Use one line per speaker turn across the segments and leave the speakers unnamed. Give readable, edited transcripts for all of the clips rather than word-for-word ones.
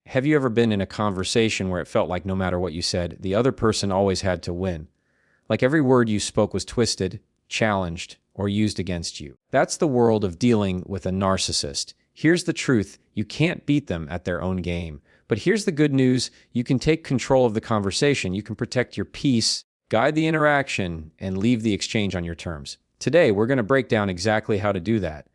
Have you ever been in a conversation where it felt like no matter what you said, the other person always had to win? Like every word you spoke was twisted, challenged, or used against you. That's the world of dealing with a narcissist. Here's the truth: you can't beat them at their own game. But here's the good news: you can take control of the conversation, you can protect your peace, guide the interaction, and leave the exchange on your terms. Today, we're going to break down exactly how to do that.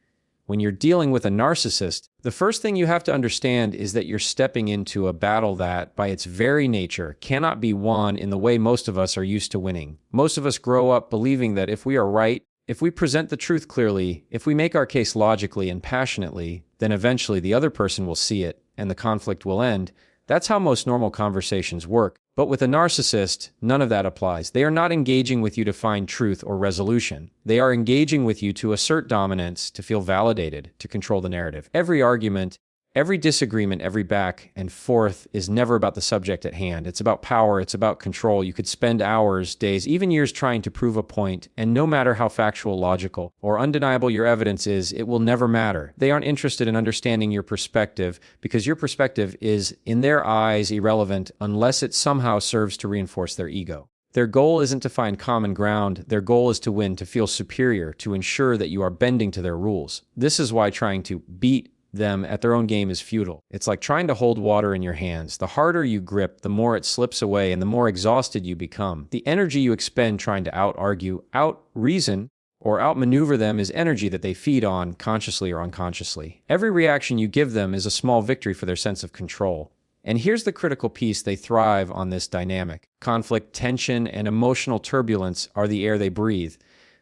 When you're dealing with a narcissist, the first thing you have to understand is that you're stepping into a battle that, by its very nature, cannot be won in the way most of us are used to winning. Most of us grow up believing that if we are right, if we present the truth clearly, if we make our case logically and passionately, then eventually the other person will see it and the conflict will end. That's how most normal conversations work. But with a narcissist, none of that applies. They are not engaging with you to find truth or resolution. They are engaging with you to assert dominance, to feel validated, to control the narrative. Every argument, every disagreement, every back and forth is never about the subject at hand. It's about power. It's about control. You could spend hours, days, even years trying to prove a point, and no matter how factual, logical, or undeniable your evidence is, it will never matter. They aren't interested in understanding your perspective because your perspective is, in their eyes, irrelevant unless it somehow serves to reinforce their ego. Their goal isn't to find common ground. Their goal is to win, to feel superior, to ensure that you are bending to their rules. This is why trying to beat them at their own game is futile. It's like trying to hold water in your hands. The harder you grip, the more it slips away and the more exhausted you become. The energy you expend trying to out-argue, out-reason, or outmaneuver them is energy that they feed on, consciously or unconsciously. Every reaction you give them is a small victory for their sense of control. And here's the critical piece: they thrive on this dynamic. Conflict, tension, and emotional turbulence are the air they breathe.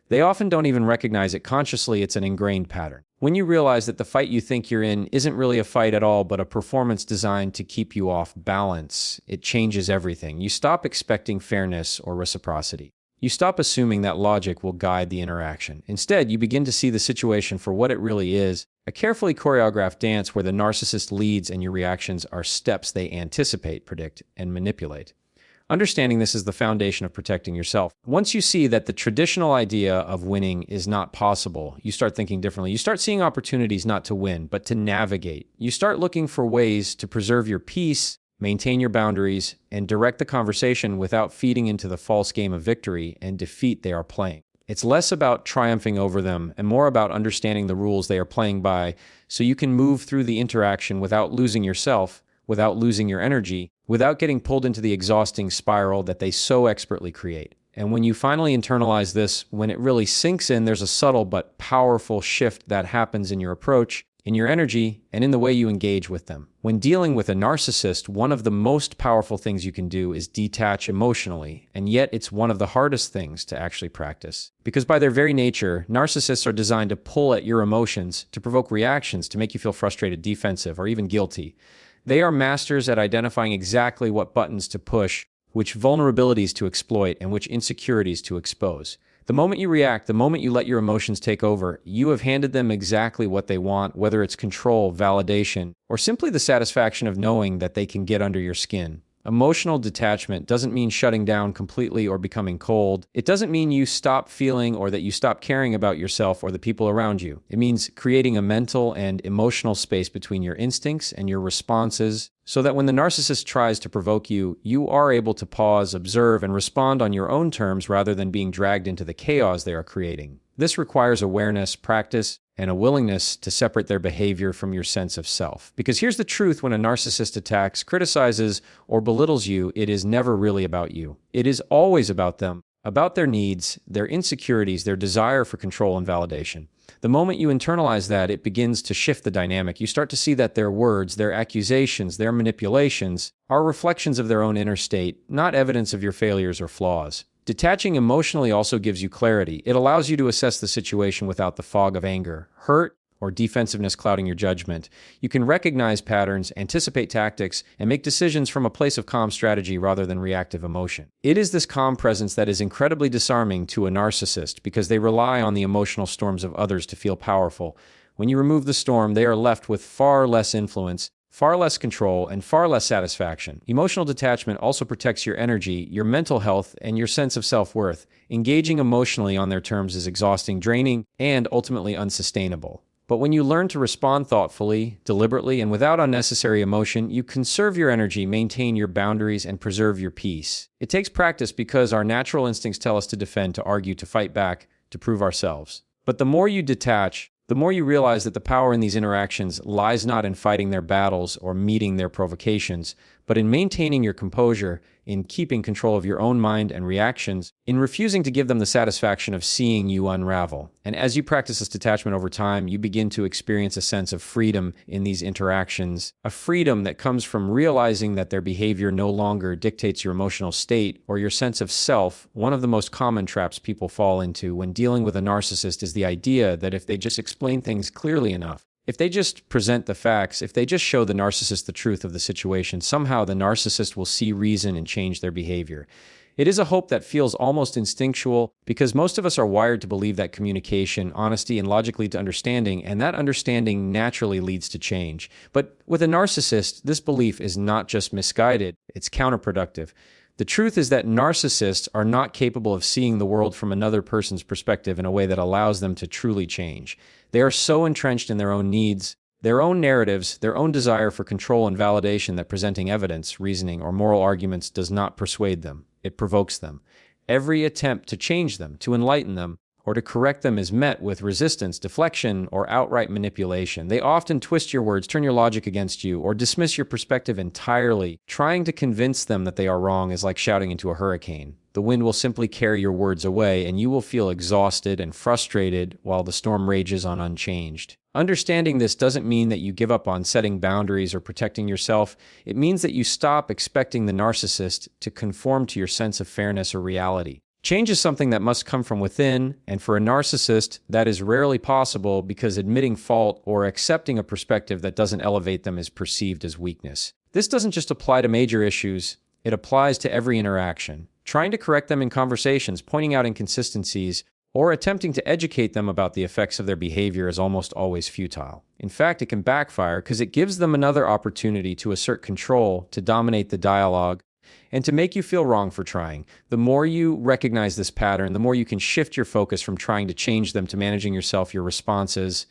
They often don't even recognize it consciously. It's an ingrained pattern. When you realize that the fight you think you're in isn't really a fight at all, but a performance designed to keep you off balance, it changes everything. You stop expecting fairness or reciprocity. You stop assuming that logic will guide the interaction. Instead, you begin to see the situation for what it really is: a carefully choreographed dance where the narcissist leads and your reactions are steps they anticipate, predict, and manipulate. Understanding this is the foundation of protecting yourself. Once you see that the traditional idea of winning is not possible, you start thinking differently. You start seeing opportunities not to win, but to navigate. You start looking for ways to preserve your peace, maintain your boundaries, and direct the conversation without feeding into the false game of victory and defeat they are playing. It's less about triumphing over them and more about understanding the rules they are playing by, so you can move through the interaction without losing yourself, without losing your energy, without getting pulled into the exhausting spiral that they so expertly create. And when you finally internalize this, when it really sinks in, there's a subtle but powerful shift that happens in your approach, in your energy, and in the way you engage with them. When dealing with a narcissist, one of the most powerful things you can do is detach emotionally, and yet it's one of the hardest things to actually practice. Because by their very nature, narcissists are designed to pull at your emotions, to provoke reactions, to make you feel frustrated, defensive, or even guilty. They are masters at identifying exactly what buttons to push, which vulnerabilities to exploit, and which insecurities to expose. The moment you react, the moment you let your emotions take over, you have handed them exactly what they want, whether it's control, validation, or simply the satisfaction of knowing that they can get under your skin. Emotional detachment doesn't mean shutting down completely or becoming cold. It doesn't mean you stop feeling or that you stop caring about yourself or the people around you. It means creating a mental and emotional space between your instincts and your responses, so that when the narcissist tries to provoke you, you are able to pause, observe, and respond on your own terms rather than being dragged into the chaos they are creating. This requires awareness, practice, and a willingness to separate their behavior from your sense of self. Because here's the truth: when a narcissist attacks, criticizes, or belittles you, it is never really about you. It is always about them, about their needs, their insecurities, their desire for control and validation. The moment you internalize that, it begins to shift the dynamic. You start to see that their words, their accusations, their manipulations are reflections of their own inner state, not evidence of your failures or flaws. Detaching emotionally also gives you clarity. It allows you to assess the situation without the fog of anger, hurt, or defensiveness clouding your judgment. You can recognize patterns, anticipate tactics, and make decisions from a place of calm strategy rather than reactive emotion. It is this calm presence that is incredibly disarming to a narcissist because they rely on the emotional storms of others to feel powerful. When you remove the storm, they are left with far less influence, far less control, and far less satisfaction. Emotional detachment also protects your energy, your mental health, and your sense of self-worth. Engaging emotionally on their terms is exhausting, draining, and ultimately unsustainable. But when you learn to respond thoughtfully, deliberately, and without unnecessary emotion, you conserve your energy, maintain your boundaries, and preserve your peace. It takes practice because our natural instincts tell us to defend, to argue, to fight back, to prove ourselves. But the more you detach, the more you realize that the power in these interactions lies not in fighting their battles or meeting their provocations, but in maintaining your composure, in keeping control of your own mind and reactions, in refusing to give them the satisfaction of seeing you unravel. And as you practice this detachment over time, you begin to experience a sense of freedom in these interactions, a freedom that comes from realizing that their behavior no longer dictates your emotional state or your sense of self. One of the most common traps people fall into when dealing with a narcissist is the idea that if they just explain things clearly enough, if they just present the facts, if they just show the narcissist the truth of the situation, somehow the narcissist will see reason and change their behavior. It is a hope that feels almost instinctual because most of us are wired to believe that communication, honesty, and logic lead to understanding, and that understanding naturally leads to change. But with a narcissist, this belief is not just misguided, it's counterproductive. The truth is that narcissists are not capable of seeing the world from another person's perspective in a way that allows them to truly change. They are so entrenched in their own needs, their own narratives, their own desire for control and validation that presenting evidence, reasoning, or moral arguments does not persuade them. It provokes them. Every attempt to change them, to enlighten them, or to correct them is met with resistance, deflection, or outright manipulation. They often twist your words, turn your logic against you, or dismiss your perspective entirely. Trying to convince them that they are wrong is like shouting into a hurricane. The wind will simply carry your words away, and you will feel exhausted and frustrated while the storm rages on unchanged. Understanding this doesn't mean that you give up on setting boundaries or protecting yourself. It means that you stop expecting the narcissist to conform to your sense of fairness or reality. Change is something that must come from within, and for a narcissist, that is rarely possible because admitting fault or accepting a perspective that doesn't elevate them is perceived as weakness. This doesn't just apply to major issues, it applies to every interaction. Trying to correct them in conversations, pointing out inconsistencies, or attempting to educate them about the effects of their behavior is almost always futile. In fact, it can backfire because it gives them another opportunity to assert control, to dominate the dialogue, and to make you feel wrong for trying. The more you recognize this pattern, the more you can shift your focus from trying to change them to managing yourself, your responses,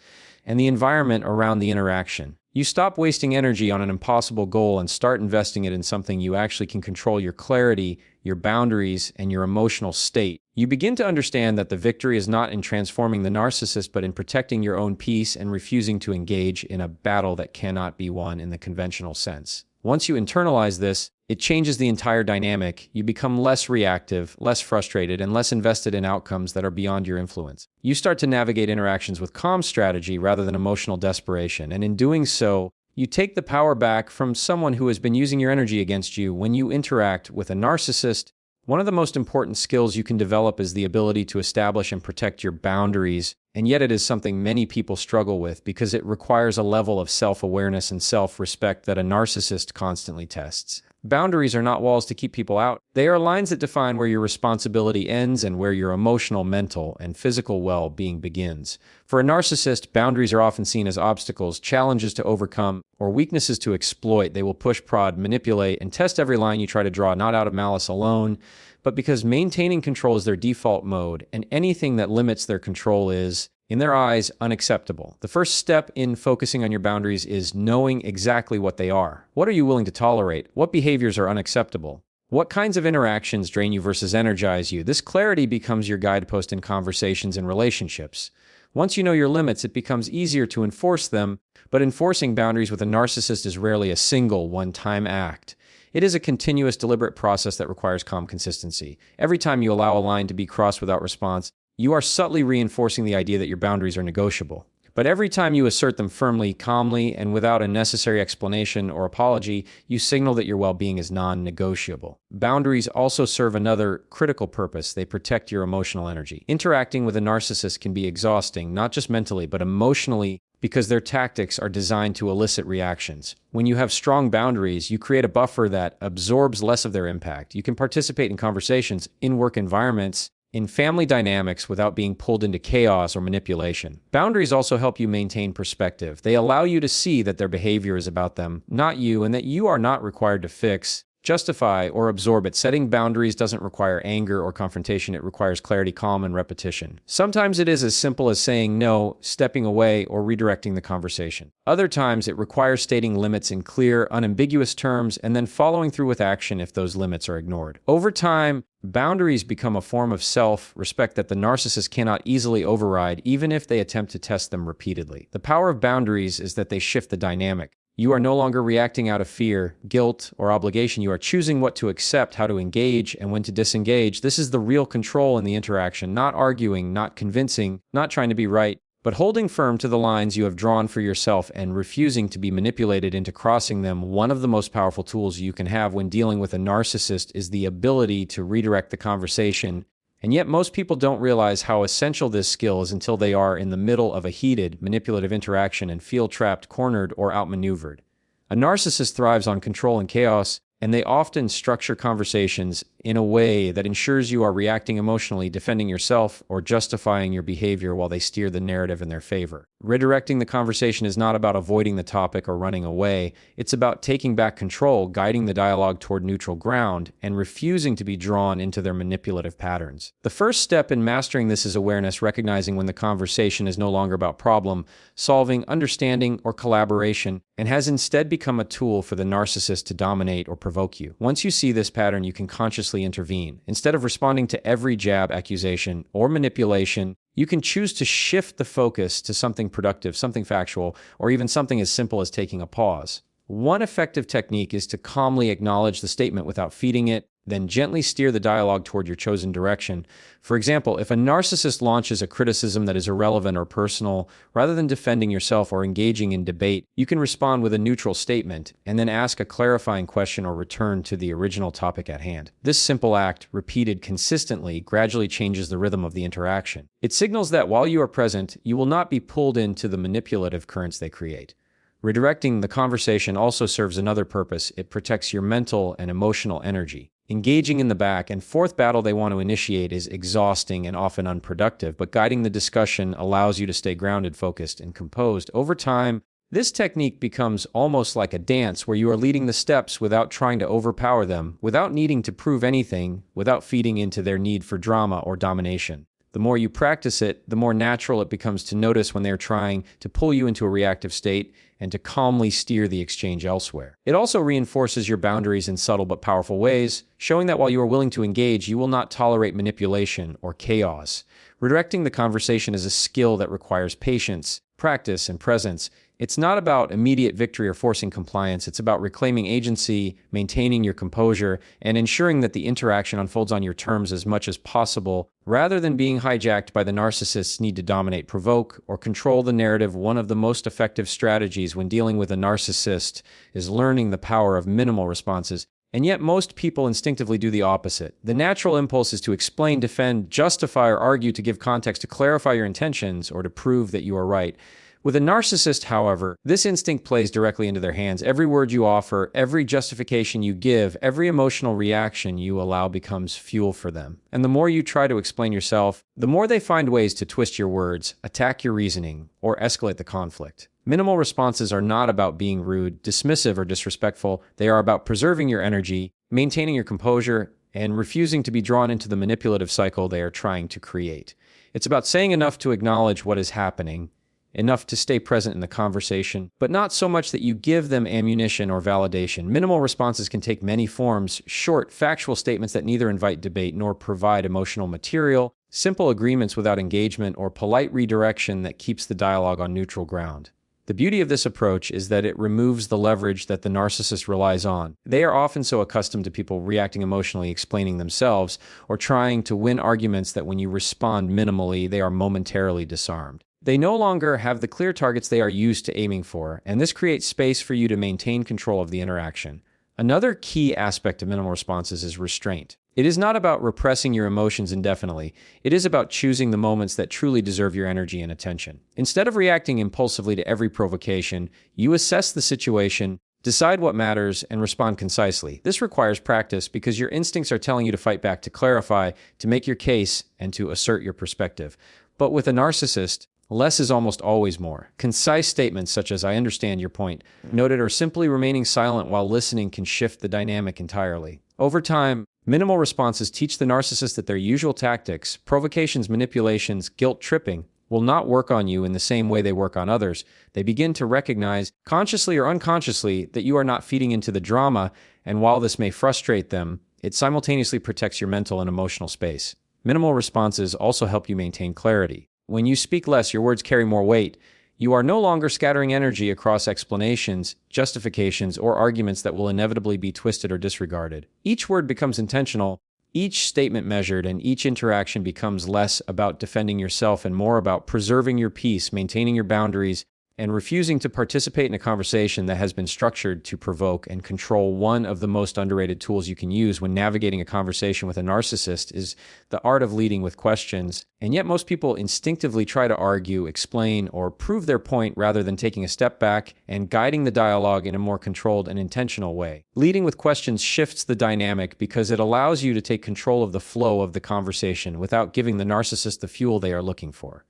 and the environment around the interaction. You stop wasting energy on an impossible goal and start investing it in something you actually can control: your clarity, your boundaries, and your emotional state. You begin to understand that the victory is not in transforming the narcissist, but in protecting your own peace and refusing to engage in a battle that cannot be won in the conventional sense. Once you internalize this, it changes the entire dynamic. You become less reactive, less frustrated, and less invested in outcomes that are beyond your influence. You start to navigate interactions with calm strategy rather than emotional desperation, and in doing so, you take the power back from someone who has been using your energy against you. When you interact with a narcissist, one of the most important skills you can develop is the ability to establish and protect your boundaries, and yet it is something many people struggle with because it requires a level of self-awareness and self-respect that a narcissist constantly tests. Boundaries are not walls to keep people out. They are lines that define where your responsibility ends and where your emotional, mental, and physical well-being begins. For a narcissist, boundaries are often seen as obstacles, challenges to overcome, or weaknesses to exploit. They will push, prod, manipulate, and test every line you try to draw, not out of malice alone, but because maintaining control is their default mode, and anything that limits their control is, in their eyes, unacceptable. The first step in focusing on your boundaries is knowing exactly what they are. What are you willing to tolerate? What behaviors are unacceptable? What kinds of interactions drain you versus energize you? This clarity becomes your guidepost in conversations and relationships. Once you know your limits, it becomes easier to enforce them, but enforcing boundaries with a narcissist is rarely a single, one-time act. It is a continuous, deliberate process that requires calm consistency. Every time you allow a line to be crossed without response, you are subtly reinforcing the idea that your boundaries are negotiable. But every time you assert them firmly, calmly, and without a necessary explanation or apology, you signal that your well-being is non-negotiable. Boundaries also serve another critical purpose. They protect your emotional energy. Interacting with a narcissist can be exhausting, not just mentally, but emotionally, because their tactics are designed to elicit reactions. When you have strong boundaries, you create a buffer that absorbs less of their impact. You can participate in conversations, in work environments, in family dynamics without being pulled into chaos or manipulation. Boundaries also help you maintain perspective. They allow you to see that their behavior is about them, not you, and that you are not required to fix, justify, or absorb it. Setting boundaries doesn't require anger or confrontation. It requires clarity, calm, and repetition. Sometimes it is as simple as saying no, stepping away, or redirecting the conversation. Other times it requires stating limits in clear, unambiguous terms and then following through with action if those limits are ignored. Over time, boundaries become a form of self-respect that the narcissist cannot easily override, even if they attempt to test them repeatedly. The power of boundaries is that they shift the dynamic. You are no longer reacting out of fear, guilt, or obligation. You are choosing what to accept, how to engage, and when to disengage. This is the real control in the interaction, not arguing, not convincing, not trying to be right, but holding firm to the lines you have drawn for yourself and refusing to be manipulated into crossing them. One of the most powerful tools you can have when dealing with a narcissist is the ability to redirect the conversation. And yet most people don't realize how essential this skill is until they are in the middle of a heated, manipulative interaction and feel trapped, cornered, or outmaneuvered. A narcissist thrives on control and chaos, and they often structure conversations in a way that ensures you are reacting emotionally, defending yourself, or justifying your behavior while they steer the narrative in their favor. Redirecting the conversation is not about avoiding the topic or running away. It's about taking back control, guiding the dialogue toward neutral ground, and refusing to be drawn into their manipulative patterns. The first step in mastering this is awareness, recognizing when the conversation is no longer about problem solving, understanding, or collaboration, and has instead become a tool for the narcissist to dominate or provoke you. Once you see this pattern, you can consciously intervene. Instead of responding to every jab, accusation, or manipulation, you can choose to shift the focus to something productive, something factual, or even something as simple as taking a pause. One effective technique is to calmly acknowledge the statement without feeding it, then gently steer the dialogue toward your chosen direction. For example, if a narcissist launches a criticism that is irrelevant or personal, rather than defending yourself or engaging in debate, you can respond with a neutral statement and then ask a clarifying question or return to the original topic at hand. This simple act, repeated consistently, gradually changes the rhythm of the interaction. It signals that while you are present, you will not be pulled into the manipulative currents they create. Redirecting the conversation also serves another purpose. It protects your mental and emotional energy. Engaging in the back and forth battle they want to initiate is exhausting and often unproductive, but guiding the discussion allows you to stay grounded, focused, and composed. Over time, this technique becomes almost like a dance where you are leading the steps without trying to overpower them, without needing to prove anything, without feeding into their need for drama or domination. The more you practice it, the more natural it becomes to notice when they're trying to pull you into a reactive state and to calmly steer the exchange elsewhere. It also reinforces your boundaries in subtle but powerful ways, showing that while you are willing to engage, you will not tolerate manipulation or chaos. Redirecting the conversation is a skill that requires patience, practice, and presence. It's not about immediate victory or forcing compliance. It's about reclaiming agency, maintaining your composure, and ensuring that the interaction unfolds on your terms as much as possible, rather than being hijacked by the narcissist's need to dominate, provoke, or control the narrative. One of the most effective strategies when dealing with a narcissist is learning the power of minimal responses. And yet most people instinctively do the opposite. The natural impulse is to explain, defend, justify, or argue, to give context, to clarify your intentions, or to prove that you are right. With a narcissist, however, this instinct plays directly into their hands. Every word you offer, every justification you give, every emotional reaction you allow becomes fuel for them. And the more you try to explain yourself, the more they find ways to twist your words, attack your reasoning, or escalate the conflict. Minimal responses are not about being rude, dismissive, or disrespectful. They are about preserving your energy, maintaining your composure, and refusing to be drawn into the manipulative cycle they are trying to create. It's about saying enough to acknowledge what is happening, enough to stay present in the conversation, but not so much that you give them ammunition or validation. Minimal responses can take many forms: short, factual statements that neither invite debate nor provide emotional material, simple agreements without engagement, or polite redirection that keeps the dialogue on neutral ground. The beauty of this approach is that it removes the leverage that the narcissist relies on. They are often so accustomed to people reacting emotionally, explaining themselves, or trying to win arguments that when you respond minimally, they are momentarily disarmed. They no longer have the clear targets they are used to aiming for, and this creates space for you to maintain control of the interaction. Another key aspect of minimal responses is restraint. It is not about repressing your emotions indefinitely. It is about choosing the moments that truly deserve your energy and attention. Instead of reacting impulsively to every provocation, you assess the situation, decide what matters, and respond concisely. This requires practice because your instincts are telling you to fight back, to clarify, to make your case, and to assert your perspective. But with a narcissist, Less is almost always more. Concise statements such as "I understand your point," noted, or simply remaining silent while listening can shift the dynamic entirely. Over time, minimal responses teach the narcissist that their usual tactics, provocations, manipulations, guilt tripping, will not work on you in the same way they work on others. They begin to recognize, consciously or unconsciously, that you are not feeding into the drama, and while this may frustrate them, it simultaneously protects your mental and emotional space. Minimal responses also help you maintain clarity. When you speak less, your words carry more weight. You are no longer scattering energy across explanations, justifications, or arguments that will inevitably be twisted or disregarded. Each word becomes intentional, each statement measured, and each interaction becomes less about defending yourself and more about preserving your peace, maintaining your boundaries, and refusing to participate in a conversation that has been structured to provoke and control. One of the most underrated tools you can use when navigating a conversation with a narcissist is the art of leading with questions. And yet most people instinctively try to argue, explain, or prove their point rather than taking a step back and guiding the dialogue in a more controlled and intentional way. Leading with questions shifts the dynamic because it allows you to take control of the flow of the conversation without giving the narcissist the fuel they are looking for.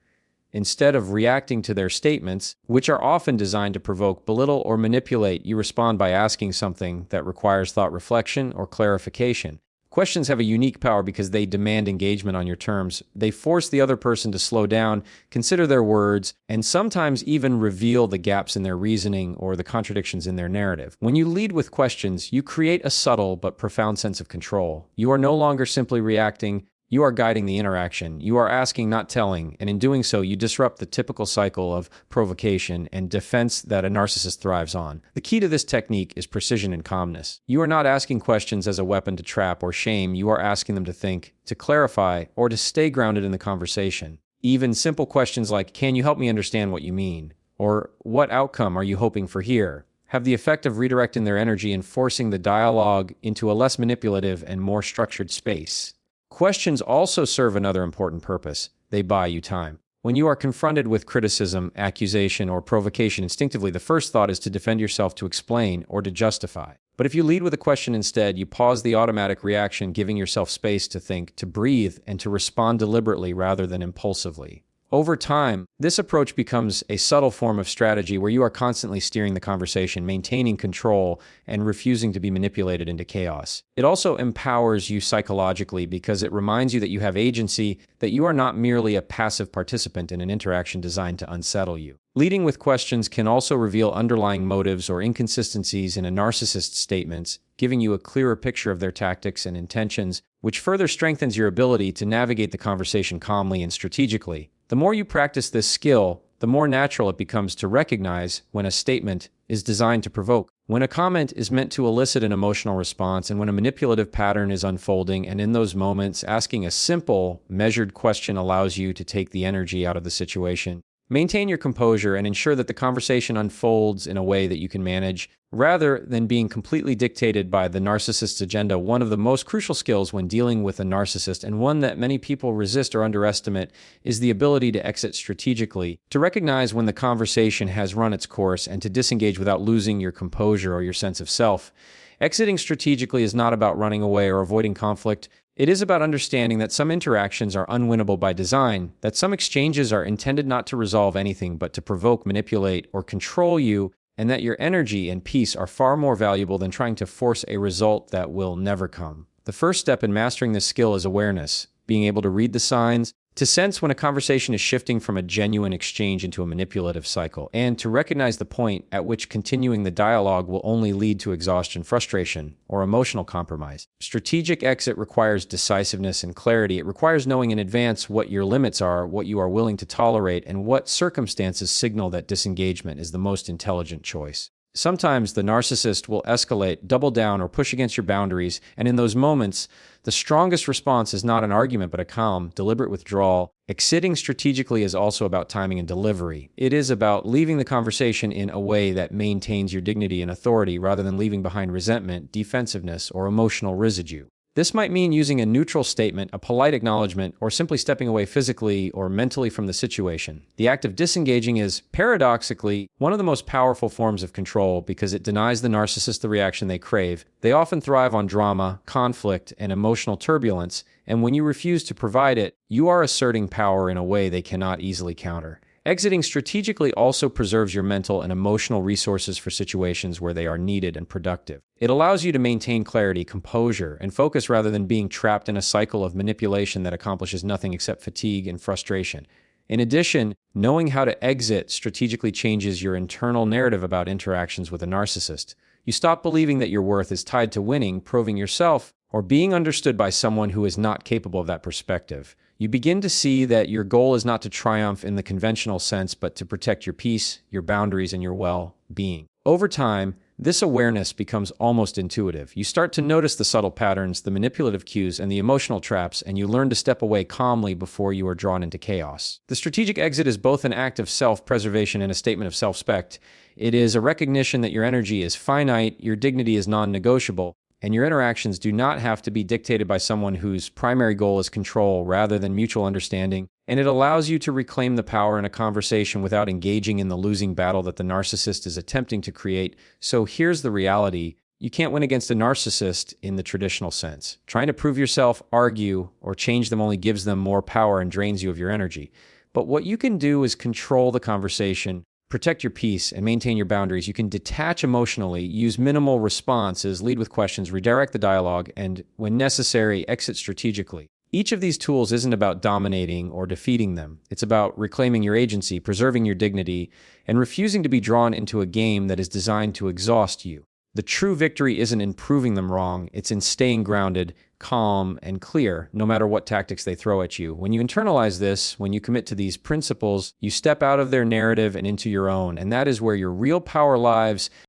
Instead of reacting to their statements, which are often designed to provoke, belittle, or manipulate, you respond by asking something that requires thought, reflection, or clarification. Questions have a unique power because they demand engagement on your terms. They force the other person to slow down, consider their words, and sometimes even reveal the gaps in their reasoning or the contradictions in their narrative. When you lead with questions, you create a subtle but profound sense of control. You are no longer simply reacting. You are guiding the interaction. You are asking, not telling, and in doing so, you disrupt the typical cycle of provocation and defense that a narcissist thrives on. The key to this technique is precision and calmness. You are not asking questions as a weapon to trap or shame. You are asking them to think, to clarify, or to stay grounded in the conversation. Even simple questions like, "Can you help me understand what you mean?" or "What outcome are you hoping for here?" have the effect of redirecting their energy and forcing the dialogue into a less manipulative and more structured space. Questions also serve another important purpose. They buy you time. When you are confronted with criticism, accusation, or provocation, instinctively the first thought is to defend yourself, to explain, or to justify. But if you lead with a question instead, you pause the automatic reaction, giving yourself space to think, to breathe, and to respond deliberately rather than impulsively. Over time, this approach becomes a subtle form of strategy where you are constantly steering the conversation, maintaining control, and refusing to be manipulated into chaos. It also empowers you psychologically because it reminds you that you have agency, that you are not merely a passive participant in an interaction designed to unsettle you. Leading with questions can also reveal underlying motives or inconsistencies in a narcissist's statements, giving you a clearer picture of their tactics and intentions, which further strengthens your ability to navigate the conversation calmly and strategically. The more you practice this skill, the more natural it becomes to recognize when a statement is designed to provoke, when a comment is meant to elicit an emotional response, and when a manipulative pattern is unfolding. And in those moments, asking a simple, measured question allows you to take the energy out of the situation. Maintain your composure and ensure that the conversation unfolds in a way that you can manage, rather than being completely dictated by the narcissist's agenda. One of the most crucial skills when dealing with a narcissist, and one that many people resist or underestimate, is the ability to exit strategically, to recognize when the conversation has run its course, and to disengage without losing your composure or your sense of self. Exiting strategically is not about running away or avoiding conflict. It is about understanding that some interactions are unwinnable by design, that some exchanges are intended not to resolve anything but to provoke, manipulate, or control you, and that your energy and peace are far more valuable than trying to force a result that will never come. The first step in mastering this skill is awareness, being able to read the signs, to sense when a conversation is shifting from a genuine exchange into a manipulative cycle, and to recognize the point at which continuing the dialogue will only lead to exhaustion, frustration, or emotional compromise. Strategic exit requires decisiveness and clarity. It requires knowing in advance what your limits are, what you are willing to tolerate, and what circumstances signal that disengagement is the most intelligent choice. Sometimes the narcissist will escalate, double down, or push against your boundaries, and in those moments, the strongest response is not an argument but a calm, deliberate withdrawal. Exiting strategically is also about timing and delivery. It is about leaving the conversation in a way that maintains your dignity and authority rather than leaving behind resentment, defensiveness, or emotional residue. This might mean using a neutral statement, a polite acknowledgement, or simply stepping away physically or mentally from the situation. The act of disengaging is, paradoxically, one of the most powerful forms of control because it denies the narcissist the reaction they crave. They often thrive on drama, conflict, and emotional turbulence, and when you refuse to provide it, you are asserting power in a way they cannot easily counter. Exiting strategically also preserves your mental and emotional resources for situations where they are needed and productive. It allows you to maintain clarity, composure, and focus rather than being trapped in a cycle of manipulation that accomplishes nothing except fatigue and frustration. In addition, knowing how to exit strategically changes your internal narrative about interactions with a narcissist. You stop believing that your worth is tied to winning, proving yourself, or being understood by someone who is not capable of that perspective. You begin to see that your goal is not to triumph in the conventional sense, but to protect your peace, your boundaries, and your well-being. Over time, this awareness becomes almost intuitive. You start to notice the subtle patterns, the manipulative cues, and the emotional traps, and you learn to step away calmly before you are drawn into chaos. The strategic exit is both an act of self-preservation and a statement of self-respect. It is a recognition that your energy is finite, your dignity is non-negotiable, and your interactions do not have to be dictated by someone whose primary goal is control rather than mutual understanding, and it allows you to reclaim the power in a conversation without engaging in the losing battle that the narcissist is attempting to create. So here's the reality. You can't win against a narcissist in the traditional sense. Trying to prove yourself, argue, or change them only gives them more power and drains you of your energy. But what you can do is control the conversation, protect your peace, and maintain your boundaries. You can detach emotionally, use minimal responses, lead with questions, redirect the dialogue, and, when necessary, exit strategically. Each of these tools isn't about dominating or defeating them. It's about reclaiming your agency, preserving your dignity, and refusing to be drawn into a game that is designed to exhaust you. The true victory isn't in proving them wrong, it's in staying grounded, calm, and clear, no matter what tactics they throw at you. When you internalize this, when you commit to these principles, you step out of their narrative and into your own, and that is where your real power lies.